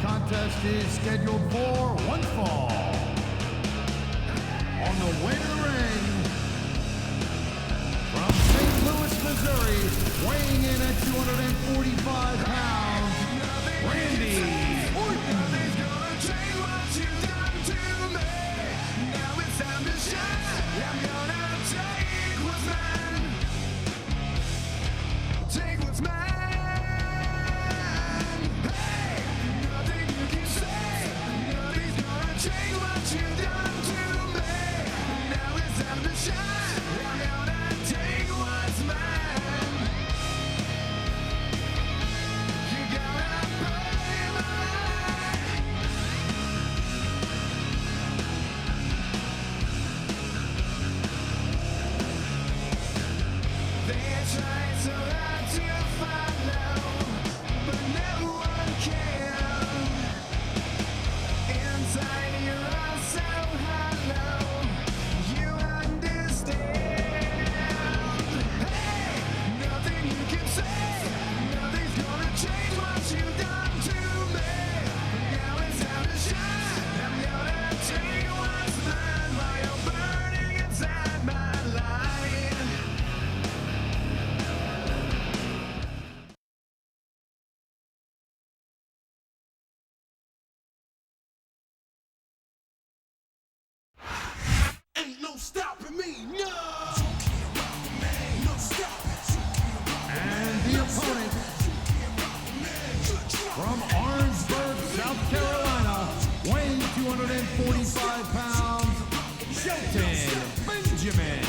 contest is scheduled for one fall. On the way to the ring, from St. Louis, Missouri, weighing in at 245 pounds, Randy Orton. Ain't no stopping me, no! And the opponent, from Orangeburg, South Carolina, weighing 245 pounds, Shelton Benjamin.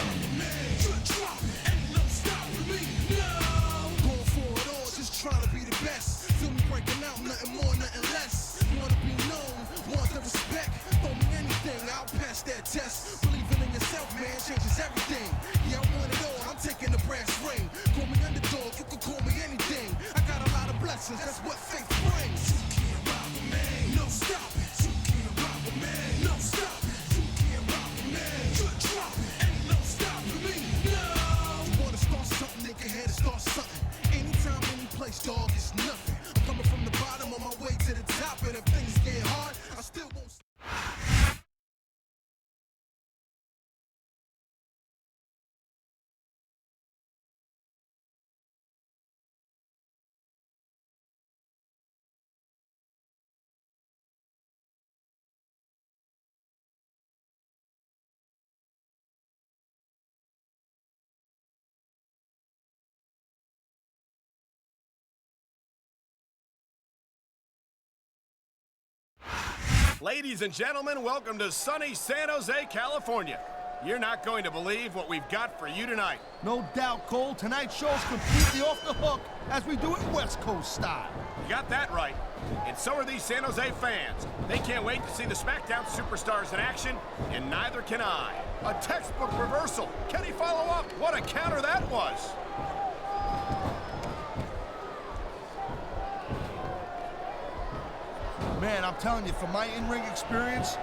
Going for it all, just trying to be the best. Feel me breaking out, nothing more, nothing less. Wanna be known, want the respect. Throw me anything, I'll pass that test. Believing in yourself, man, changes everything. Yeah, I want it all, I'm taking the brass ring. Call me underdog, you can call me anything. I got a lot of blessings, that's what faith brings. You can't rob a man, no stop it. You can't rob a man, no stop it. You can't rob a man, good drop it. Ain't no stopping me, no. You wanna start something, nigga, head to start something. Anytime, any place, dog, it's nothing. I'm coming from the bottom on my way to the top, and if things get hard, I still won't stop. Ladies and gentlemen, welcome to sunny San Jose, California. You're not going to believe what we've got for you tonight. No doubt, Cole. Tonight's show's completely off the hook, as we do it West Coast style. You got that right. And so are these San Jose fans. They can't wait to see the SmackDown superstars in action, and neither can I. A textbook reversal. Can he follow up? What a counter that was. Man, I'm telling you, from my in-ring experience,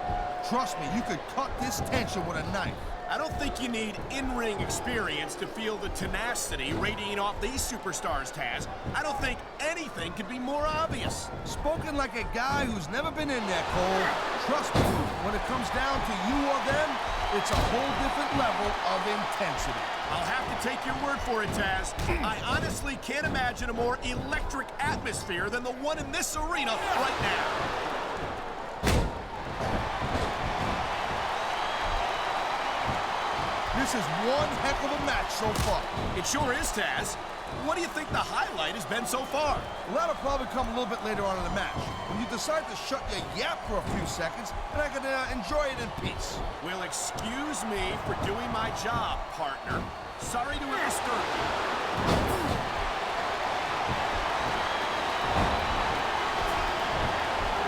trust me, you could cut this tension with a knife. I don't think you need in-ring experience to feel the tenacity radiating off these superstars, Taz. I don't think anything could be more obvious. Spoken like a guy who's never been in there, Cole. Trust me, when it comes down to you or them, it's a whole different level of intensity. I'll have to take your word for it, Taz. I honestly can't imagine a more electric atmosphere than the one in this arena right now. This is one heck of a match so far. It sure is, Taz. What do you think the highlight has been so far? Well, that'll probably come a little bit later on in the match, when you decide to shut your yap for a few seconds, and I can enjoy it in peace. Well, excuse me for doing my job, partner. Sorry to have disturbed you.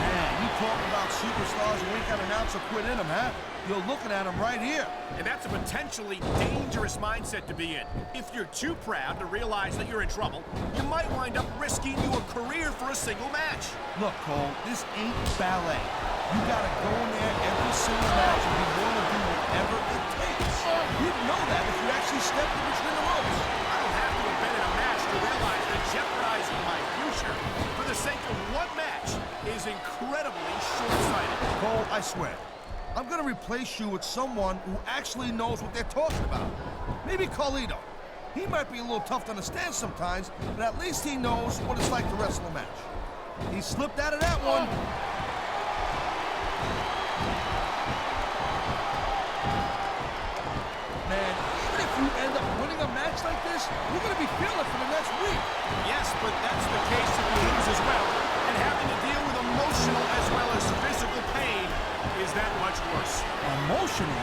Man, you talking about superstars who ain't got an ounce of quit in them, huh? You're looking at them right here. And that's a potentially dangerous mindset to be in. If you're too proud to realize that you're in trouble, you might wind up risking your career for a single match. Look, Cole, this ain't ballet. You gotta go in there every single match and be willing to do whatever it takes. You'd know that if you actually stepped in between the ropes. I don't have to have been in a match to realize that jeopardizing my future for the sake of one match is incredibly short-sighted. Cole, I swear, I'm gonna replace you with someone who actually knows what they're talking about. Maybe Carlito. He might be a little tough to understand sometimes, but at least he knows what it's like to wrestle a match. He slipped out of that one. Man, even if you end up winning a match like this, you're gonna be feeling it for the next week. Yes, but that's the case if you lose as well. And having to deal with emotional as well as physical pain is that much worse. Emotional?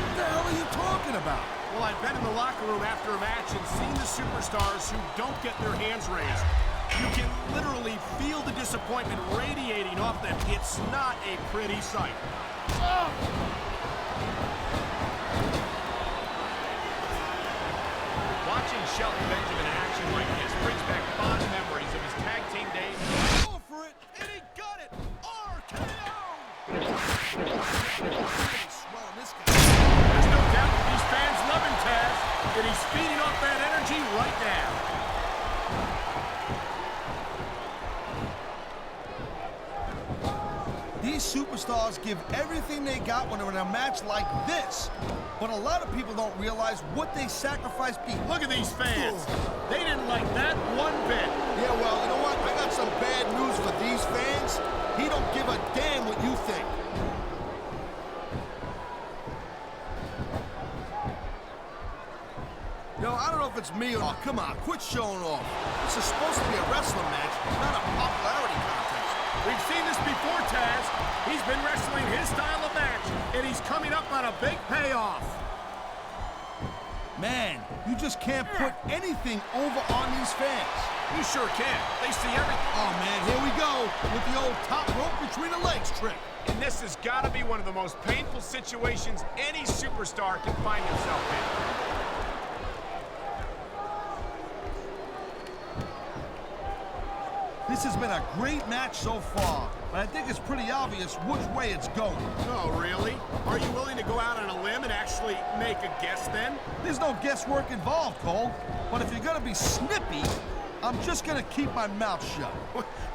What the hell are you talking about? Well, I've been in the locker room after a match and seen the superstars who don't get their hands raised. You can literally feel the disappointment radiating off them. It's not a pretty sight. Watching Shelton Benjamin in action like this brings back fond memories of his tag team days. Go for it, and he got it. RKO. There's no doubt that these fans love him, Taz, and he's feeding off that energy right now. These superstars give everything they got when they're in a match like this. But a lot of people don't realize what they sacrifice behind. Look at these fans. They didn't like that one bit. Yeah, well, you know what? I got some bad news for these fans. He don't give a damn what you think. Yo, I don't know if it's me or... Oh, come on, quit showing off. This is supposed to be a wrestling match, not a popularity contest. We've seen this before, Taz. He's been wrestling his style of match, and he's coming up on a big payoff. Man, you just can't put anything over on these fans. You sure can. They see everything. Oh, man, here we go with the old top rope between the legs trick. And this has got to be one of the most painful situations any superstar can find himself in. This has been a great match so far, but I think it's pretty obvious which way it's going. Oh, really? Are you willing to go out on a limb and actually make a guess then? There's no guesswork involved, Cole. But if you're gonna be snippy, I'm just gonna keep my mouth shut.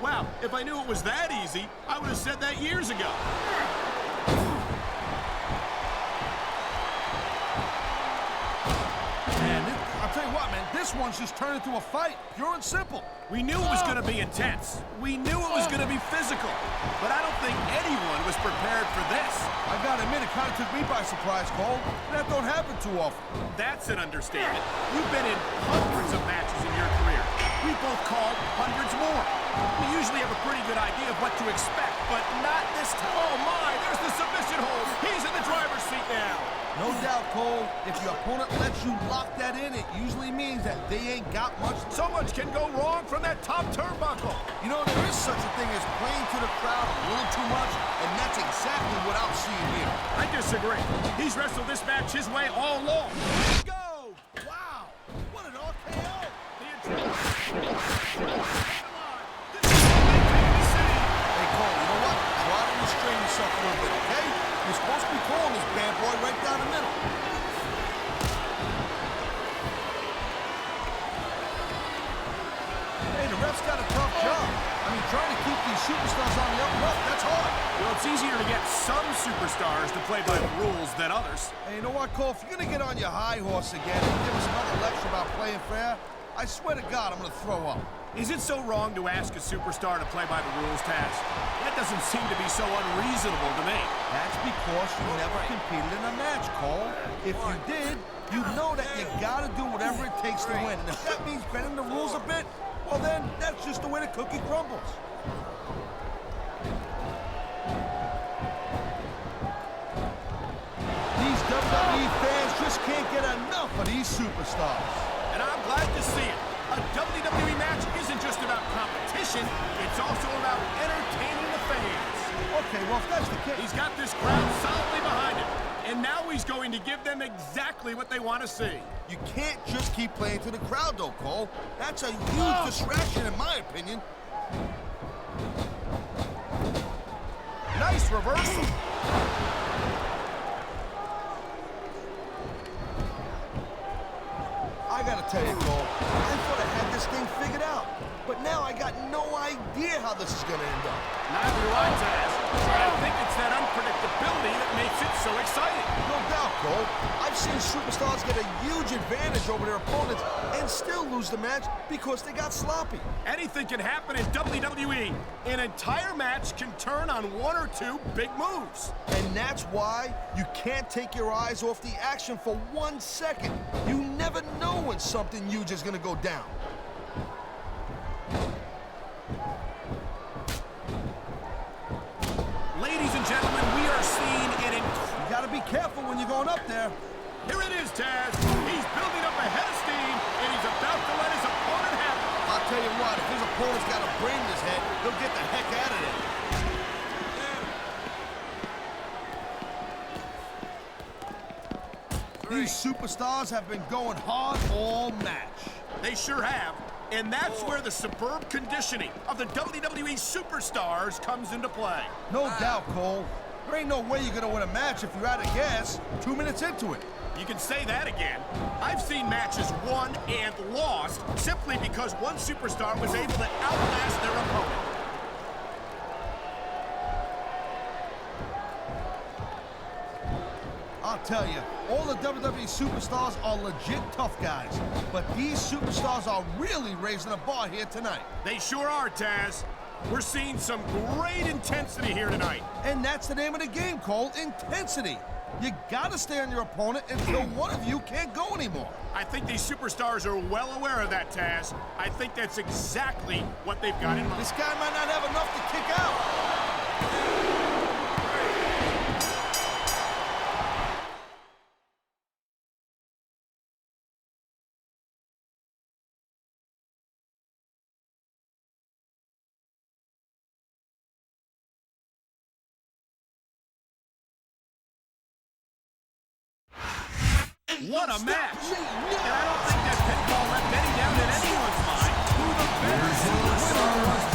Wow, if I knew it was that easy, I would have said that years ago. I'll tell you what, man, this one's just turned into a fight, pure and simple. We knew it was going to be intense. We knew it was going to be physical. But I don't think anyone was prepared for this. I gotta admit, it kind of took me by surprise, Cole. That don't happen too often. That's an understatement. You've been in hundreds of matches in your career. We both called hundreds more. We usually have a pretty good idea of what to expect, but not this time. Oh, my, there's the submission hold. He's in the driver's seat now. No doubt, Cole, if your opponent lets you lock that in, it usually means that they ain't got much. So much can go wrong from that top turnbuckle. You know, there is such a thing as playing to the crowd a little too much, and that's exactly what I'm seeing here. I disagree. He's wrestled this match his way all along. Go. Wow. What an RKO. Hey, Cole, you know what? Try to restrain yourself a little bit, okay? You're supposed to be calling this bad boy right down the middle. Hey, the ref's got a tough job. I mean, trying to keep these superstars on the up and up, that's hard. Well, it's easier to get some superstars to play by the rules than others. Hey, you know what, Cole? If you're going to get on your high horse again and give us another lecture about playing fair, I swear to God, I'm going to throw up. Is it so wrong to ask a superstar to play by the rules, Taz? That doesn't seem to be so unreasonable to me. That's because you never competed in a match, Cole. If you did, you know that you gotta do whatever it takes to win. And if that means bending the rules a bit, well then, that's just the way the cookie crumbles. These WWE fans just can't get enough of these superstars. And I'm glad to see it. A WWE match isn't just about competition, it's also about entertaining the fans. Okay, well, if that's the case... He's got this crowd solidly behind him, and now he's going to give them exactly what they want to see. You can't just keep playing to the crowd, though, Cole. That's a huge distraction, in my opinion. Nice reversal. I gotta tell you, Cole, I thought I had this thing figured out. But now I got no idea idea how this is going to end up. Neither do I, Taz. But I think it's that unpredictability that makes it so exciting. No doubt, Cole. I've seen superstars get a huge advantage over their opponents and still lose the match because they got sloppy. Anything can happen in WWE. An entire match can turn on one or two big moves. And that's why you can't take your eyes off the action for 1 second. You never know when something huge is going to go down. Ladies and gentlemen, we are seeing an incredible... You got to be careful when you're going up there. Here it is, Taz. He's building up a head of steam, and he's about to let his opponent have it. I'll tell you what, if his opponent's got a brain in his head, he'll get the heck out of there. These superstars have been going hard all match. They sure have. And that's where the superb conditioning of the WWE superstars comes into play. No doubt, Cole. There ain't no way you're gonna win a match if you're out of gas 2 minutes into it. You can say that again. I've seen matches won and lost simply because one superstar was able to outlast their opponent. I'll tell you, all the WWE superstars are legit tough guys. But these superstars are really raising the bar here tonight. They sure are, Taz. We're seeing some great intensity here tonight. And that's the name of the game, Cole, intensity. You gotta stay on your opponent until one of you can't go anymore. I think these superstars are well aware of that, Taz. I think that's exactly what they've got in mind. This guy might not have enough to kick out. What a match! And I don't think that pinfall left any doubt in anyone's mind who the better superstar was.